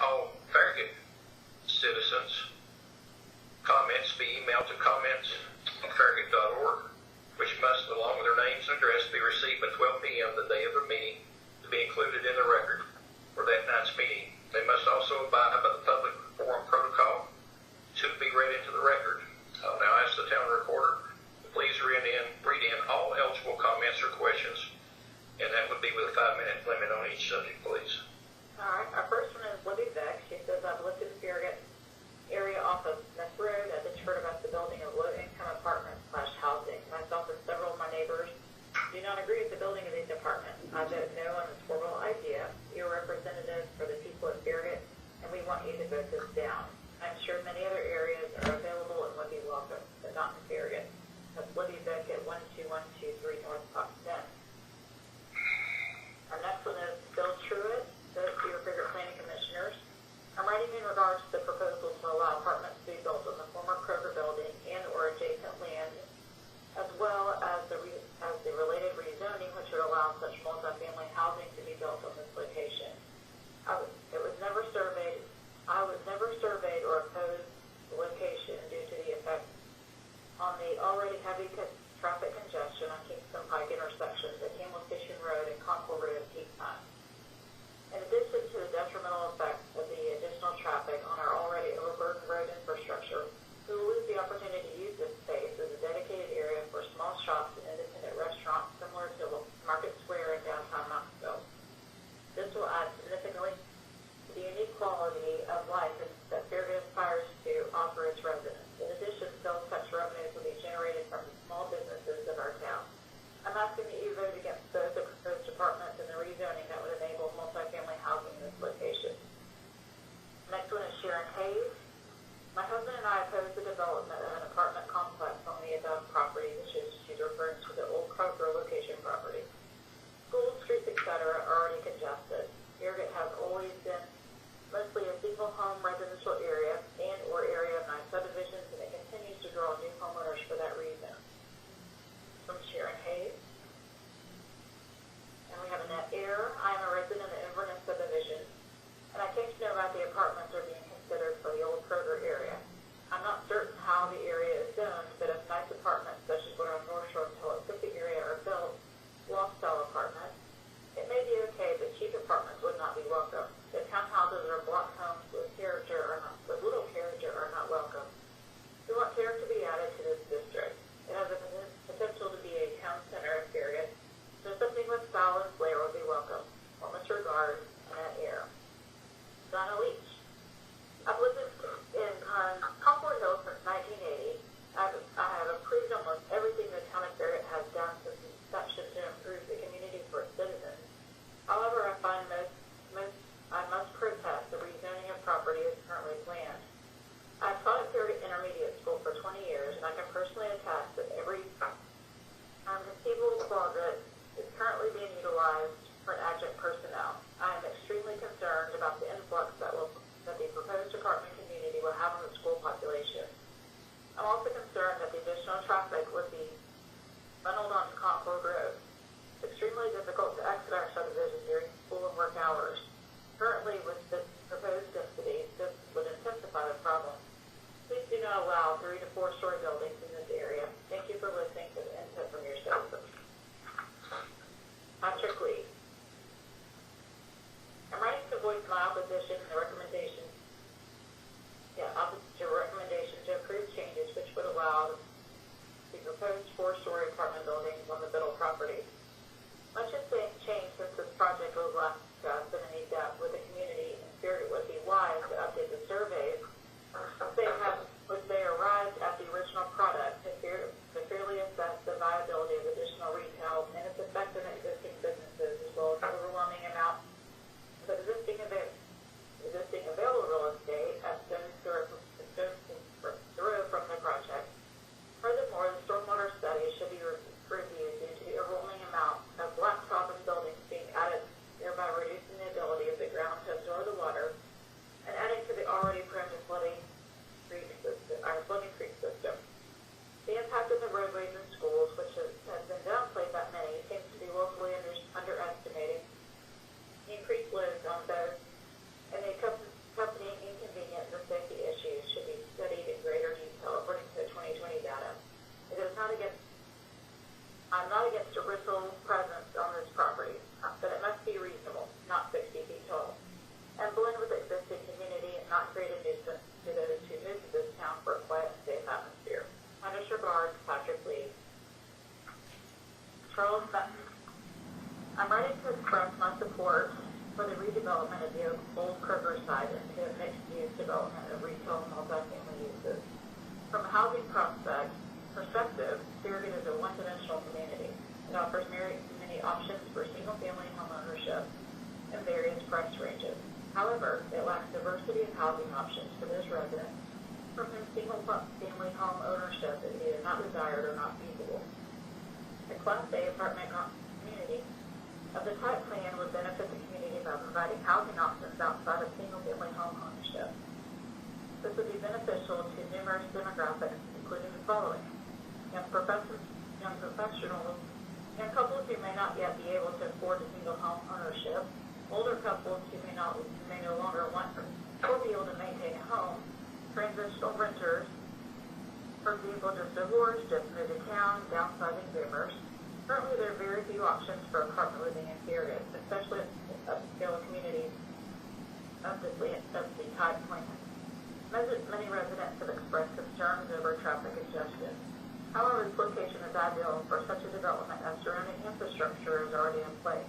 all Farragut citizens' comments be emailed to comments@farragut.org, which must, along with their names and address, be received by 12 p.m. the day of the meeting to be included in the record for that night's meeting. They must also abide by the public forum protocol to be read into the record. I'll now ask the town recorder to please read in all eligible comments or questions, and that would be with a 5-minute limit on each subject, please. All right, our first one is, what exactly old Kroger site into a mixed-use development of retail and multifamily uses. From a housing perspective, Farragut is a one-dimensional community. It offers many options for single-family home ownership in various price ranges. However, it lacks diversity of housing options for those residents from whom single-family home ownership is either not desired or not feasible. A Class A apartment community of the type plan would benefit the community by providing housing options outside of single-family home ownership. This would be beneficial to numerous demographics, including the following: young professionals, young couples who may not yet be able to afford a single home ownership, older couples who may no longer want or be able to maintain a home, transitional renters, for example, just divorced, just moved to town, downsizing boomers. Currently, there are very few options for apartment living in Farragut, especially in upscale communities of the type plan. Many residents have expressed concerns over traffic congestion. However, this location is ideal for such a development as surrounding infrastructure is already in place.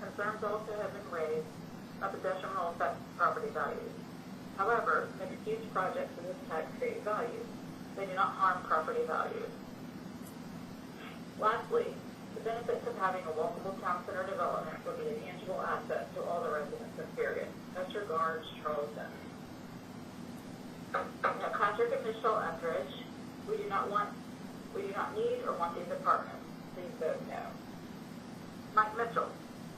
Concerns also have been raised about the detrimental effect of property values. However, mixed-use projects of this type create value. They do not harm property values. Lastly, the benefits of having a walkable town center development will be a tangible asset to all the residents of Farragut. Best regards, Charles Denton. Now, contract initial Etheridge. We do not need or want these apartments. Please vote no. Mike Mitchell.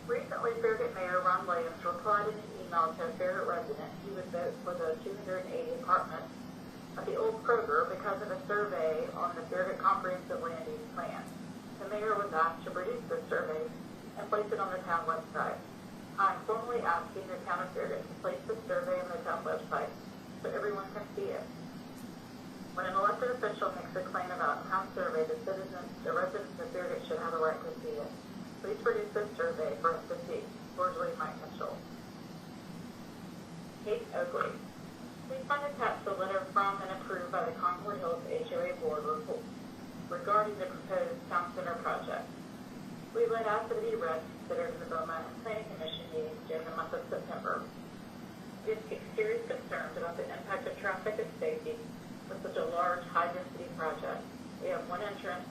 Recently, Farragut Mayor Ron Williams replied in an email to a Farragut resident he would vote for the 280 apartments at the old Kroger because of a survey on the Farragut Comprehensive Land Use Plan. The mayor was asked to produce this survey and place it on the town website. I am formally asking the town of Farragut to place this survey on the town website so everyone can see it. When an elected official makes a claim about a town survey, the residents of Farragut should have a right to see it. Please produce this survey for us to see. Cordially, Mike Mitchell. Kate Oakley. Please find attached the letter from and approved by the Concord Hills HOA board regarding the proposed town center project. We would ask that it be read and considered in the Beaumont Planning Commission meetings during the month of September. We have serious concerns about the impact of traffic and safety with such a large, high-density project. We have one entrance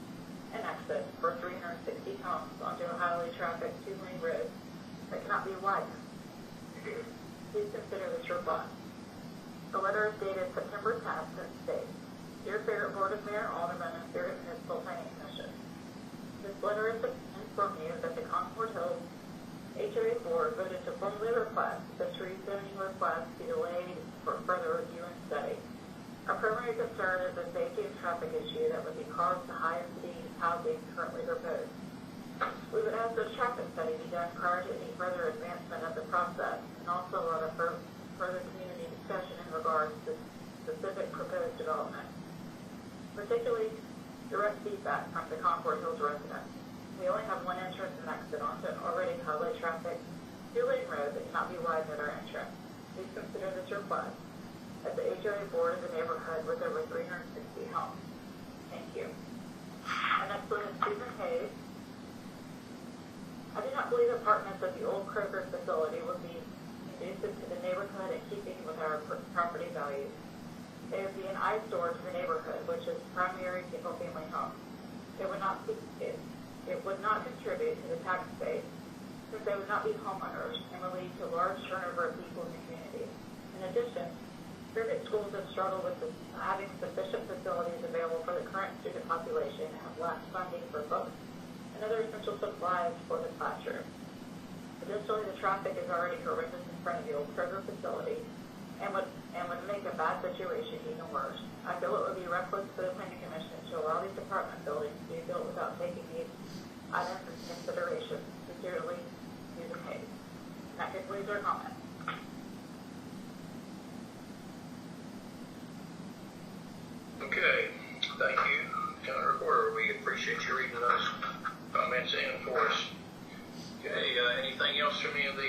and exit for 360 homes onto a highly trafficked two-lane road that cannot be widened. Please consider this reply. The letter is dated September 10th and states, Dear Farragut Board of Mayor, Aldermen, and Farragut Municipal Planning Commission. This letter is to inform you that the Concord Hills HOA board voted to formally request this rezoning request be delayed for further review and study. Our primary concern is the safety and traffic issue that would be caused to high-density housing currently proposed. We would ask that a traffic study be done prior to any further advancement of the process, and also allow further community discussion in regards to specific proposed development. Particularly direct feedback from the Concord Hills residents. We only have one entrance and exit onto an already highly trafficked two-lane road that cannot be widened at our entrance. Please consider this request as the HOA board is a neighborhood with over 360 homes. Thank you. And next one is Susan Hayes. I do not believe apartments at the old Kroger facility would be conducive to the neighborhood in keeping with our property values. They would be an eyesore to the neighborhood, which is primary single-family homes. It would not contribute to the tax base, since they would not be homeowners and would lead to large turnover of people in the community. In addition, Farragut schools have struggled with having sufficient facilities available for the current student population and have lacked funding for books and other essential supplies for the classroom. Additionally, the traffic is already horrendous in front of the old Kroger facility and would make a bad situation even worse. I feel it would be reckless for the Planning Commission to allow these apartment buildings to be built without taking these items into consideration. Sincerely, Susan Hayes. And that concludes our comments. Okay, thank you, County Recorder. We appreciate you reading those comments in for us. Okay, anything else from any of the